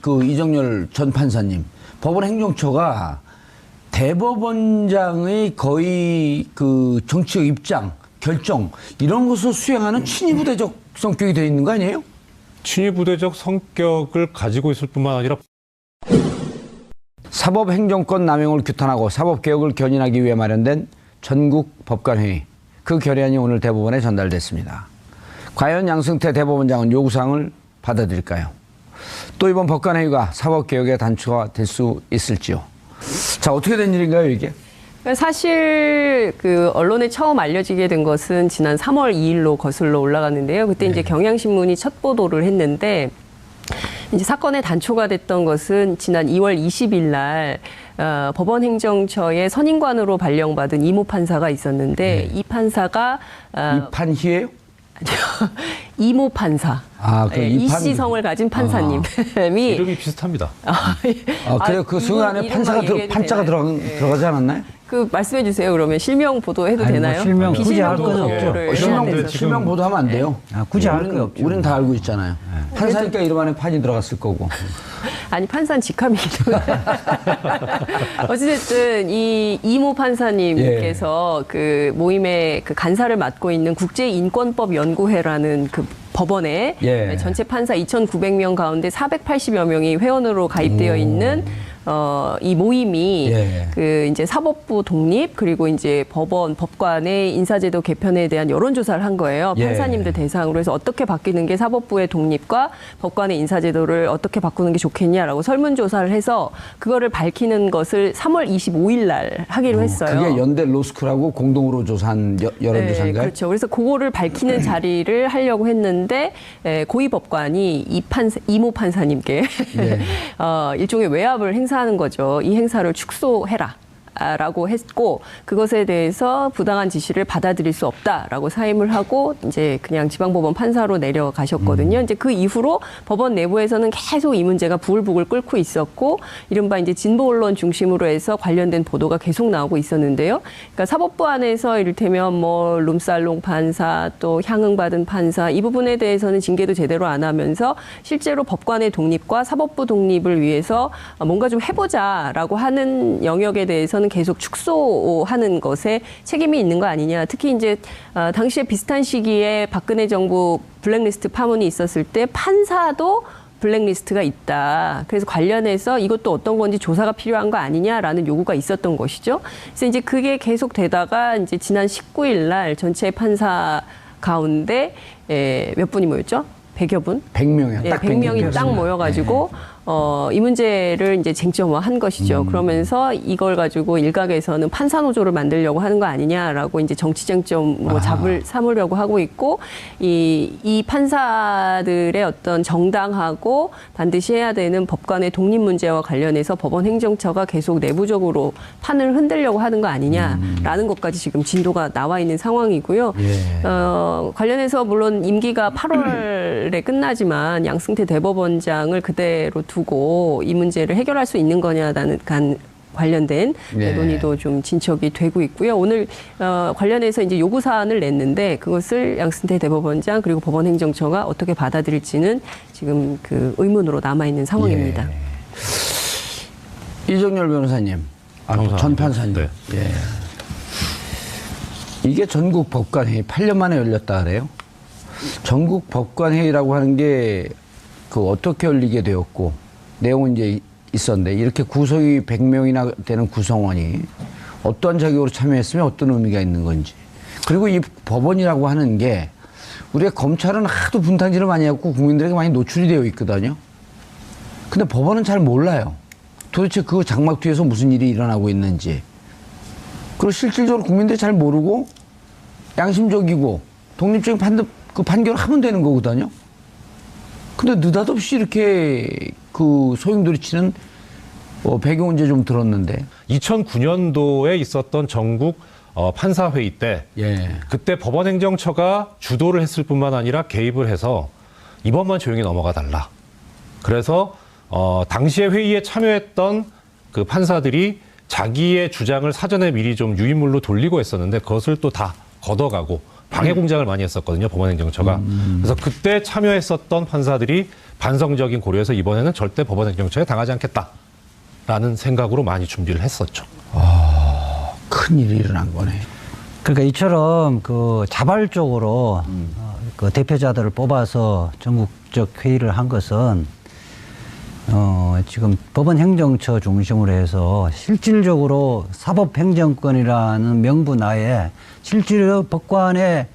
그 이정열 전 판사님, 법원 행정처가 대법원장의 거의 그 정치적 입장, 결정 이런 것을 수행하는 친위부대적 성격이 되어 있는 거 아니에요? 친위부대적 성격을 가지고 있을 뿐만 아니라 사법행정권 남용을 규탄하고 사법개혁을 견인하기 위해 마련된 전국 법관회의. 그 결의안이 오늘 대법원에 전달됐습니다. 과연 양승태 대법원장은 요구사항을 받아들일까요? 또 이번 법관회의가 사법개혁의 단초가 될 수 있을지요? 자, 어떻게 된 일인가요, 이게? 사실 그 언론에 처음 알려지게 된 것은 지난 3월 2일로 거슬러 올라갔는데요. 그때 이제 경향신문이 첫 보도를 했는데 이제 사건의 단초가 됐던 것은 지난 2월 20일 날 법원 행정처의 선임관으로 발령받은 이모 판사가 있었는데 이 판사가 이판희예요? 이모 판사. 이씨성을 가진 판사님이 이름이 비슷합니다. 그래요? 그 순간에 판자가 들어가지 않았나요? 그 말씀해 주세요. 그러면 실명 보도해도 되나요? 뭐 실명 굳이 할 건 없죠. 실명 보도하면 안 돼요. 굳이 할 건 없죠. 우리는 다 알고 있잖아요. 판사니까 이름 안에 판이 들어갔을 거고. 아니 판사는 직함이기도 해요. 어쨌든 이 이모 판사님께서 그 모임의 그 간사를 맡고 있는 국제인권법연구회라는 그 법원에 전체 판사 2,900명 가운데 480여 명이 회원으로 가입되어 있는 이 모임이 그 이제 사법부 독립 그리고 이제 법관의 인사제도 개편에 대한 여론조사를 한 거예요. 판사님들 대상으로 해서 어떻게 바뀌는 게 사법부의 독립과 법관의 인사제도를 어떻게 바꾸는 게 좋겠냐라고 설문조사를 해서 그거를 밝히는 것을 3월 25일 날 하기로 했어요. 그게 연대 로스쿨하고 공동으로 조사한 여론조사인가요? 그렇죠. 그래서 그거를 밝히는 자리를 하려고 했는데 고위법관이 이모 판사님께 일종의 외압을 행사하는 거죠. 이 행사를 축소해라. 라고 했고 그것에 대해서 부당한 지시를 받아들일 수 없다라고 사임을 하고 이제 그냥 지방법원 판사로 내려가셨거든요. 이제 그 이후로 법원 내부에서는 계속 이 문제가 부글부글 끓고 있었고 이른바 이제 진보 언론 중심으로 해서 관련된 보도가 계속 나오고 있었는데요. 그러니까 사법부 안에서 이를테면 뭐 룸살롱 판사 또 향응받은 판사 이 부분에 대해서는 징계도 제대로 안 하면서 실제로 법관의 독립과 사법부 독립을 위해서 뭔가 좀 해보자라고 하는 영역에 대해서는 계속 축소하는 것에 책임이 있는 거 아니냐. 특히 이제 당시에 비슷한 시기에 박근혜 정부 블랙리스트 파문이 있었을 때 판사도 블랙리스트가 있다. 그래서 관련해서 이것도 어떤 건지 조사가 필요한 거 아니냐라는 요구가 있었던 것이죠. 그래서 이제 그게 계속 되다가 이제 지난 19일 날 전체 판사 가운데 몇 분이 모였죠? 100여 분? 100명이요. 딱 100명이 딱 모여가지고 이 문제를 이제 쟁점화한 것이죠. 그러면서 이걸 가지고 일각에서는 판사노조를 만들려고 하는 거 아니냐라고 이제 정치 쟁점 뭐 삼으려고 하고 있고 이 판사들의 어떤 정당하고 반드시 해야 되는 법관의 독립 문제와 관련해서 법원 행정처가 계속 내부적으로 판을 흔들려고 하는 거 아니냐라는 것까지 지금 진도가 나와 있는 상황이고요. 관련해서 물론 임기가 8월에 끝나지만 양승태 대법원장을 그대로 두고 이 문제를 해결할 수 있는 거냐라는 관련된 논의도 좀 진척이 되고 있고요. 오늘 관련해서 이제 요구 사안을 냈는데 그것을 양승태 대법원장 그리고 법원행정처가 어떻게 받아들일지는 지금 그 의문으로 남아 있는 상황입니다. 이정열 변호사님, 전 판사님. 이게 전국 법관회의 8년 만에 열렸다 그래요? 전국 법관회의라고 하는 게 그 어떻게 열리게 되었고 내용은 이제 있었는데 이렇게 구성이 100명이나 되는 구성원이 어떠한 자격으로 참여했으면 어떤 의미가 있는 건지 그리고 이 법원이라고 하는 게 우리가 검찰은 하도 분탕질을 많이 했고 국민들에게 많이 노출이 되어 있거든요. 근데 법원은 잘 몰라요. 도대체 그 장막 뒤에서 무슨 일이 일어나고 있는지 그리고 실질적으로 국민들이 잘 모르고 양심적이고 독립적인 판결을 하면 되는 거거든요. 근데 느닷없이 이렇게 그 소용돌이치는 배경은 이제 좀 들었는데 2009년도에 있었던 전국 판사회의 때 그때 법원행정처가 주도를 했을 뿐만 아니라 개입을 해서 이번만 조용히 넘어가 달라. 그래서 당시에 회의에 참여했던 그 판사들이 자기의 주장을 사전에 미리 좀 유인물로 돌리고 했었는데 그것을 또 다 걷어가고 방해 공작을 많이 했었거든요. 법원행정처가. 그래서 그때 참여했었던 판사들이 반성적인 고려에서 이번에는 절대 법원행정처에 당하지 않겠다라는 생각으로 많이 준비를 했었죠. 큰일이 일어난 거네. 그러니까 이처럼 그 자발적으로 그 대표자들을 뽑아서 전국적 회의를 한 것은 지금 법원행정처 중심으로 해서 실질적으로 사법행정권이라는 명분 하에 실질적 법관의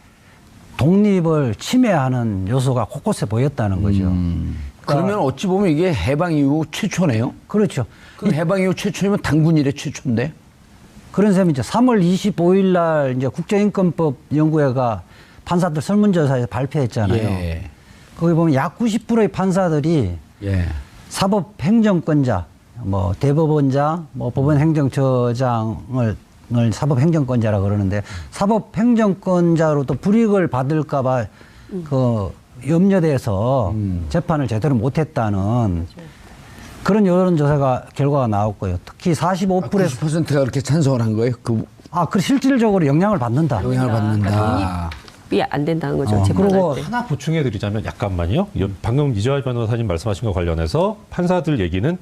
독립을 침해하는 요소가 곳곳에 보였다는 거죠. 그러면 어찌 보면 이게 해방 이후 최초네요. 그렇죠. 그럼 해방 이후 최초면 당군 이래 최초인데. 그런 셈이죠. 3월 25일 날 이제 국제인권법 연구회가 판사들 설문조사에서 발표했잖아요. 예. 거기 보면 약 90%의 판사들이 예. 사법행정권자, 뭐 대법원장, 뭐 법원행정처장을 사법행정권자라 그러는데 사법행정권자로 또 불이익을 받을까봐 그 염려돼서 재판을 제대로 못했다는 그런 여론조사가 결과가 나왔고요. 특히 45%에서 90%가 그렇게 찬성을 한 거예요. 그 실질적으로 영향을 받는다. 영향을 받는다. 독립이 안 된다는 거죠. 재판할 그리고 때. 하나 보충해드리자면 약간만요. 방금 이재화 변호사님 말씀하신 것 관련해서 판사들 얘기는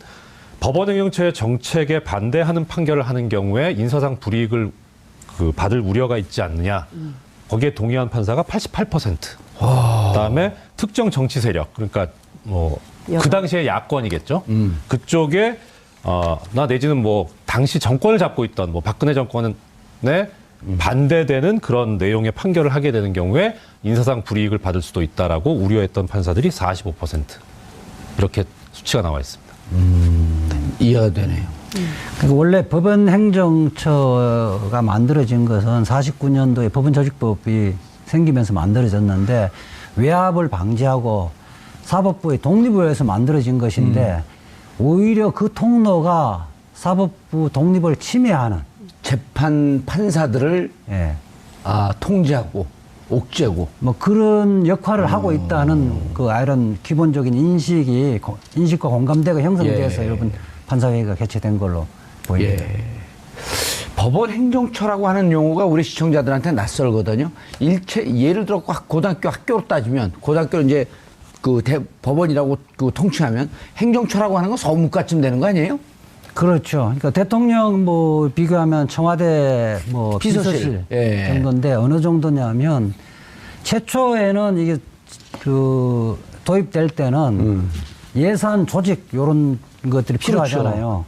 법원행정처의 정책에 반대하는 판결을 하는 경우에 인사상 불이익을 받을 우려가 있지 않느냐. 거기에 동의한 판사가 88%. 그다음에 특정 정치 세력, 그러니까 뭐 그 당시에 야권이겠죠. 그쪽에 나 내지는 뭐 당시 정권을 잡고 있던 뭐 박근혜 정권에 반대되는 그런 내용의 판결을 하게 되는 경우에 인사상 불이익을 받을 수도 있다라고 우려했던 판사들이 45% 이렇게 수치가 나와 있습니다. 이해가 되네요. 그러니까 원래 법원행정처가 만들어진 것은 49년도에 법원조직법이 생기면서 만들어졌는데 외압을 방지하고 사법부의 독립을 위해서 만들어진 것인데 오히려 그 통로가 사법부 독립을 침해하는 재판 판사들을 예. 통제하고 옥죄고 뭐 그런 역할을 하고 있다는 그 이런 기본적인 인식과 공감대가 형성돼서 예. 여러분 판사회의가 개최된 걸로 보입니다. 예. 법원 행정처라고 하는 용어가 우리 시청자들한테 낯설거든요. 예를 들어 고등학교 학교로 따지면 고등학교는 이제 법원이라고 통칭하면 행정처라고 하는 건 서무과쯤 되는 거 아니에요? 그렇죠. 그러니까 대통령 뭐 비교하면 청와대 뭐 비서실 예. 정도인데 어느 정도냐면 최초에는 이게 도입될 때는 예산 조직 요런 것들이 필요하잖아요.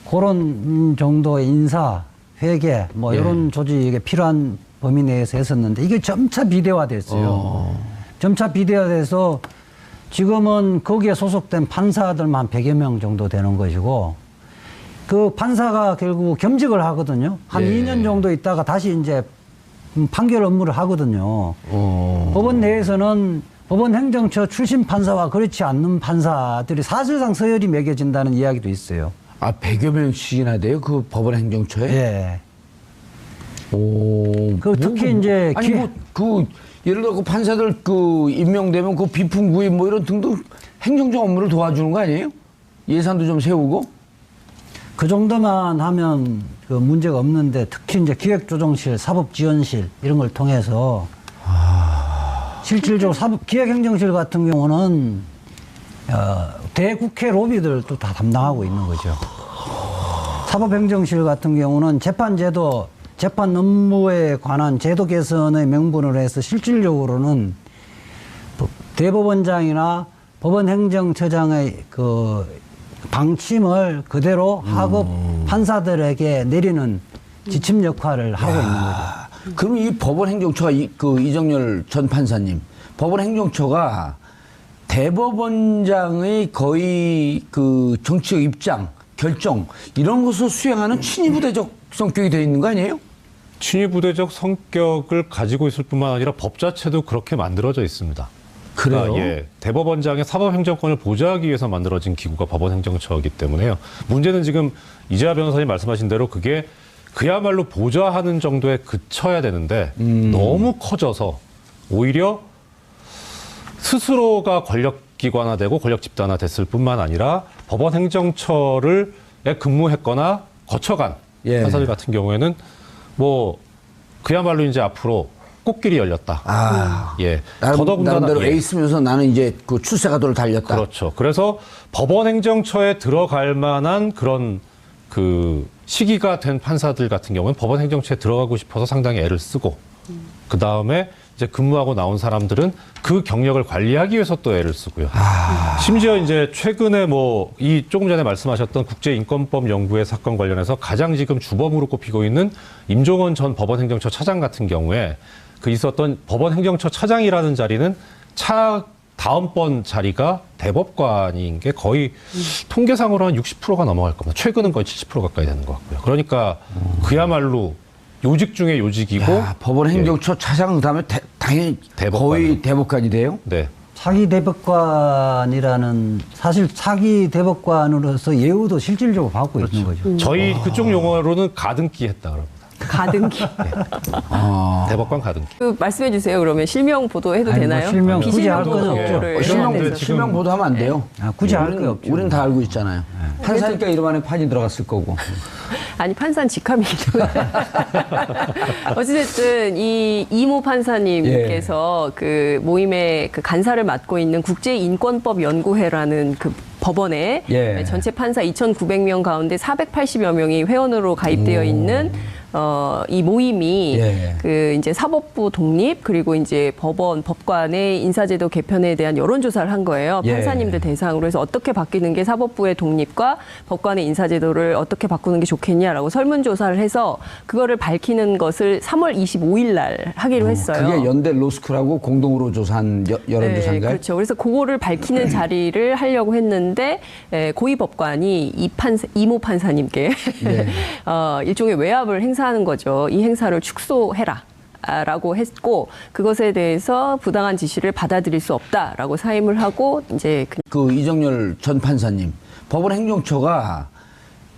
그런 정도의 인사, 회계 뭐 이런 조직이 필요한 범위 내에서 했었는데 이게 점차 비대화됐어요. 점차 비대화돼서 지금은 거기에 소속된 판사들만 한 100여 명 정도 되는 것이고 그 판사가 결국 겸직을 하거든요. 한 2년 정도 있다가 다시 이제 판결 업무를 하거든요. 법원 내에서는 법원 행정처 출신 판사와 그렇지 않는 판사들이 사실상 서열이 매겨진다는 이야기도 있어요. 100여 명씩이나 돼요? 그 법원 행정처에? 예. 특히 이제 예를 들어 판사들 임명되면 비품 구입 뭐 이런 등등 행정적 업무를 도와주는 거 아니에요? 예산도 좀 세우고? 그 정도만 하면 문제가 없는데 특히 이제 기획조정실, 사법지원실 이런 걸 통해서 실질적으로 기획행정실 같은 경우는 대국회 로비들도 다 담당하고 있는 거죠. 사법행정실 같은 경우는 재판제도, 재판 업무에 관한 제도 개선의 명분으로 해서 실질적으로는 대법원장이나 법원행정처장의 방침을 그대로 하급 판사들에게 내리는 지침 역할을 하고 있는 거죠. 그럼 이 법원 행정처가 이정열 전 판사님, 법원 행정처가 대법원장의 거의 정치적 입장, 결정 이런 것을 수행하는 친위부대적 성격이 되어 있는 거 아니에요? 친위부대적 성격을 가지고 있을 뿐만 아니라 법 자체도 그렇게 만들어져 있습니다. 그래요? 예, 대법원장의 사법행정권을 보좌하기 위해서 만들어진 기구가 법원행정처이기 때문에요. 문제는 지금 이재화 변호사님 말씀하신 대로 그게 그야말로 보좌하는 정도에 그쳐야 되는데 너무 커져서 오히려 스스로가 권력기관화되고 권력집단화 됐을 뿐만 아니라 법원행정처를 근무했거나 거쳐간 판사들 같은 경우에는 뭐 그야말로 이제 앞으로 꽃길이 열렸다. 아, 예. 나름대로 예. 에이스면서 나는 이제 그 출세가도를 달렸다. 그렇죠. 그래서 법원행정처에 들어갈 만한 그런 그 시기가 된 판사들 같은 경우는 법원행정처에 들어가고 싶어서 상당히 애를 쓰고 그 다음에 이제 근무하고 나온 사람들은 그 경력을 관리하기 위해서 또 애를 쓰고요. 심지어 이제 최근에 뭐 이 조금 전에 말씀하셨던 국제인권법 연구회 사건 관련해서 가장 지금 주범으로 꼽히고 있는 임종원 전 법원행정처 차장 같은 경우에 그 있었던 법원행정처 차장이라는 자리는 다음번 자리가 대법관인 게 거의 통계상으로 한 60%가 넘어갈 겁니다. 최근은 거의 70% 가까이 되는 것 같고요. 그러니까 그야말로 요직 중에 요직이고 법원 행정처 차장 그다음에 당연히 대법관. 거의 대법관이 돼요. 네. 차기 대법관이라는 사실 차기 대법관으로서 예우도 실질적으로 받고 있는 거죠. 저희 그쪽 용어로는 가등기 했다 그럽니다. 가등기. 대법관 가등기. 그 말씀해 주세요. 그러면 실명 보도해도 아니, 되나요? 뭐 실명 굳이 비실명 할 건 보도를 없죠. 해야 돼서. 실명 보도하면 안 돼요. 굳이 할 거 없죠. 우리는 다 알고 있잖아요. 판사니까 이름 안에 판이 들어갔을 거고. 아니 판사는 직함이기도 해요. 어찌됐든 이 이모 판사님께서 그 모임의 그 간사를 맡고 있는 국제인권법 연구회라는 그 법원에 전체 판사 2,900명 가운데 480여 명이 회원으로 가입되어 있는 이 모임이 그 이제 사법부 독립 그리고 이제 법관의 인사제도 개편에 대한 여론조사를 한 거예요. 판사님들 대상으로 해서 어떻게 바뀌는 게 사법부의 독립과 법관의 인사제도를 어떻게 바꾸는 게 좋겠냐라고 설문조사를 해서 그거를 밝히는 것을 3월 25일 날 하기로 했어요. 그게 연대 로스쿨하고 공동으로 조사한 여론조사인가요? 네, 그렇죠. 그래서 그거를 밝히는 자리를 하려고 했는데 고위 법관이 이모 판사님께 일종의 외압을 행사하는 거죠. 이 행사를 축소해라. 라고 했고 그것에 대해서 부당한 지시를 받아들일 수 없다라고 사임을 하고 이제 그 이정열 전 판사님 법원 행정처가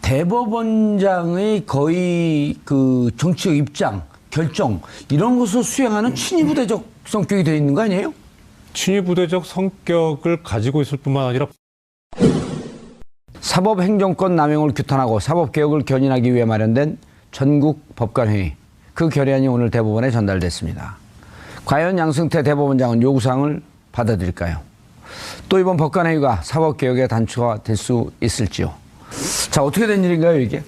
대법원장의 거의 그 정치적 입장 결정 이런 것을 수행하는 친위부대적 성격이 되어 있는 거 아니에요? 친위부대적 성격을 가지고 있을 뿐만 아니라 사법행정권 남용을 규탄하고 사법개혁을 견인하기 위해 마련된 전국 법관회의 그 결의안이 오늘 대법원에 전달됐습니다. 과연 양승태 대법원장은 요구사항을 받아들일까요? 또 이번 법관회의가 사법개혁의 단초가 될 수 있을지요? 자, 어떻게 된 일인가요, 이게?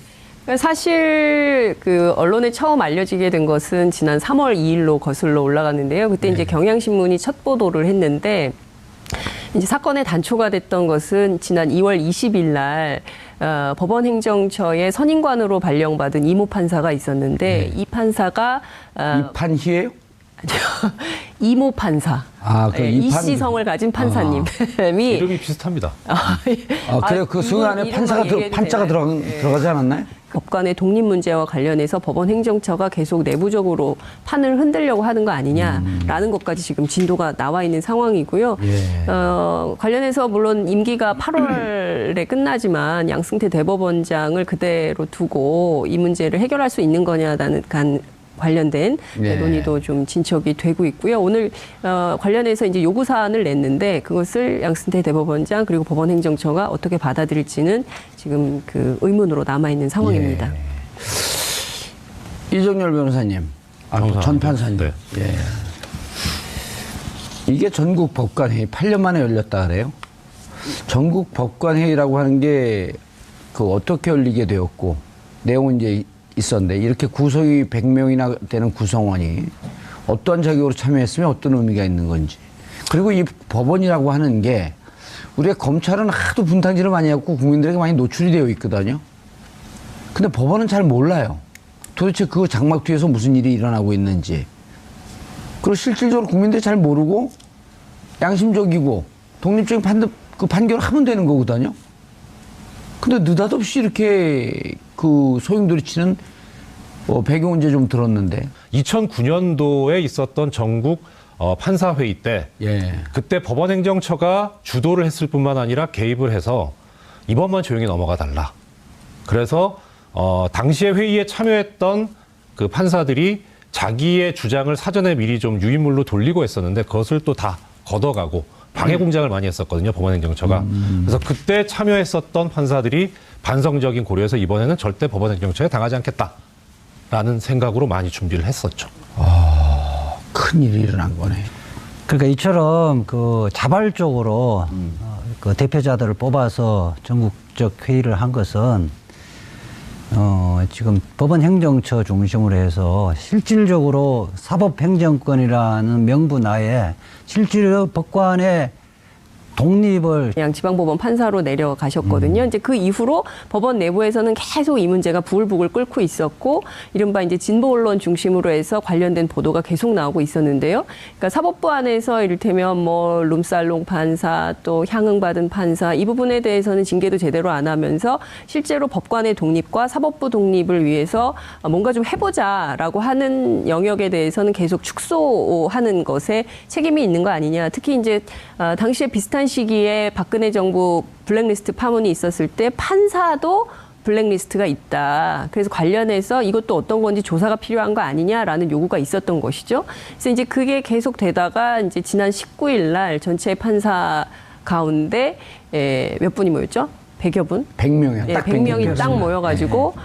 사실 그 언론에 처음 알려지게 된 것은 지난 3월 2일로 거슬러 올라갔는데요. 그때 이제 경향신문이 첫 보도를 했는데 이제 사건의 단초가 됐던 것은 지난 2월 20일 날 법원행정처의 선임관으로 발령받은 이모 판사가 있었는데 이 판사가 이판희예요? 이모 판사. 이씨성을 가진 판사님이 이름이 비슷합니다. 그래요? 그 승 안에 판자가 들어가지 않았나요? 법관의 독립 문제와 관련해서 법원 행정처가 계속 내부적으로 판을 흔들려고 하는 거 아니냐라는 것까지 지금 진도가 나와 있는 상황이고요. 관련해서 물론 임기가 8월에 끝나지만 양승태 대법원장을 그대로 두고 이 문제를 해결할 수 있는 거냐라는 관련된 논의도 좀 진척이 되고 있고요. 오늘 관련해서 이제 요구 사안을 냈는데 그것을 양승태 대법원장 그리고 법원행정처가 어떻게 받아들일지는 지금 그 의문으로 남아 있는 상황입니다. 이정열 변호사님, 전 판사님. 네. 이게 전국 법관회의 8년 만에 열렸다 그래요? 전국 법관회의라고 하는 게 그 어떻게 열리게 되었고 내용은 이제 있었는데 이렇게 구성이 100명이나 되는 구성원이 어떠한 자격으로 참여했으면 어떤 의미가 있는 건지 그리고 이 법원이라고 하는 게 우리가 검찰은 하도 분탕질을 많이 하고 국민들에게 많이 노출이 되어 있거든요. 근데 법원은 잘 몰라요. 도대체 그 장막 뒤에서 무슨 일이 일어나고 있는지 그리고 실질적으로 국민들이 잘 모르고 양심적이고 독립적인 판결을 하면 되는 거거든요. 근데 느닷없이 이렇게 그 소용돌이치는 배경은 이제 좀 들었는데 2009년도에 있었던 전국 판사회의 때 그때 법원행정처가 주도를 했을 뿐만 아니라 개입을 해서 이번만 조용히 넘어가 달라. 그래서 당시에 회의에 참여했던 그 판사들이 자기의 주장을 사전에 미리 좀 유인물로 돌리고 했었는데 그것을 또 다 걷어가고 방해 공작을 많이 했었거든요, 법원행정처가. 그래서 그때 참여했었던 판사들이 반성적인 고려에서 이번에는 절대 법원행정처에 당하지 않겠다라는 생각으로 많이 준비를 했었죠. 큰일이 일어난 거네. 그러니까 이처럼 그 자발적으로 그 대표자들을 뽑아서 전국적 회의를 한 것은 지금 법원행정처 중심으로 해서 실질적으로 사법행정권이라는 명분 하에 실질로 법관의 독립을 그냥 지방법원 판사로 내려가셨거든요. 이제 그 이후로 법원 내부에서는 계속 이 문제가 부글부글 끓고 있었고, 이른바 이제 진보 언론 중심으로 해서 관련된 보도가 계속 나오고 있었는데요. 그러니까 사법부 안에서 이를테면 뭐 룸살롱 판사, 또 향응받은 판사, 이 부분에 대해서는 징계도 제대로 안 하면서 실제로 법관의 독립과 사법부 독립을 위해서 뭔가 좀 해보자라고 하는 영역에 대해서는 계속 축소하는 것에 책임이 있는 거 아니냐. 특히 이제 당시에 비슷한 시기에 박근혜 정부 블랙리스트 파문이 있었을 때 판사도 블랙리스트가 있다. 그래서 관련해서 이것도 어떤 건지 조사가 필요한 거 아니냐라는 요구가 있었던 것이죠. 그래서 이제 그게 계속 되다가 이제 지난 19일 날 전체 판사 가운데 몇 분이 모였죠? 100여 분? 100명이요. 딱 100명이 딱 100명. 모여가지고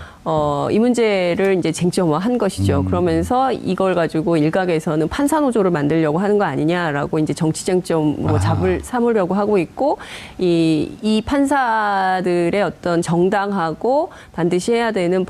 이 문제를 이제 쟁점화한 것이죠. 그러면서 이걸 가지고 일각에서는 판사 노조를 만들려고 하는 거 아니냐라고 이제 정치 쟁점으로 삼으려고 하고 있고, 이 판사들의 어떤 정당하고 반드시 해야 되는